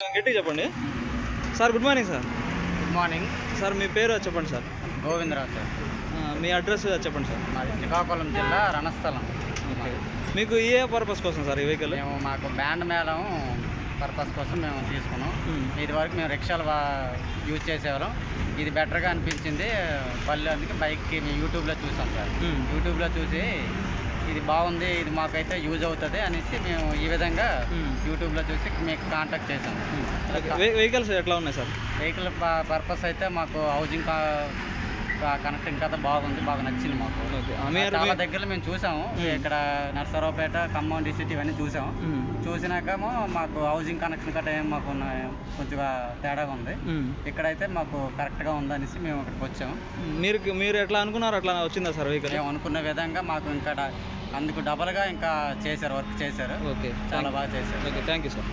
గట్టిగా చెప్పండి sir. Good morning sir. Good morning sir మీ పేరు చెప్పండి సార్. గోవిందరావు సార్. మీ అడ్రస్ చెప్పండి సార్. మాది శ్రీకాకుళం జిల్లా రణస్థలం. ఓకే. మీకు ఏ పర్పస్ కోసం సార్ ఈ వెహికల్? మేము మాకు బ్యాండ్ మేళం పర్పస్ కోసం మేము తీసుకున్నాం. ఇది వరకు మేము రిక్షాలు యూజ్ చేసేవాళ్ళం. ఇది బెటర్గా అనిపించింది పల్లె, అందుకే బైక్కి మేము యూట్యూబ్లో చూసాం సార్. యూట్యూబ్లో చూసి ఇది బాగుంది, ఇది మాకైతే యూజ్ అవుతుంది అనేసి మేము ఈ విధంగా యూట్యూబ్లో చూసి మీకు కాంటాక్ట్ చేసాం. వెహికల్స్ ఎట్లా ఉన్నాయి సార్? వెహికల్ పర్పస్ అయితే మాకు హౌసింగ్ కనెక్టింగ్ కథ బాగుంది, బాగా నచ్చింది మాకు. చాలా దగ్గర మేము చూసాము. ఇక్కడ నర్సరావుపేట, ఖమ్మం డిస్ట్రిక్ట్ ఇవన్నీ చూసాము. చూసినాకేమో మాకు హౌసింగ్ కనెక్షన్ కట్ట ఏం మాకు కొంచెం తేడాగా ఉంది. ఇక్కడైతే మాకు కరెక్ట్గా ఉందనేసి మేము ఇక్కడికి వచ్చాము. మీరు ఎట్లా అనుకున్నారు అట్లా వచ్చిందా సార్ వెహికల్? మేము అనుకున్న విధంగా మాకు ఇంకా అందుకు డబల్గా ఇంకా చేశారు, వర్క్ చేశారు. ఓకే, చాలా బాగా చేశారు. Okay, thank you sir.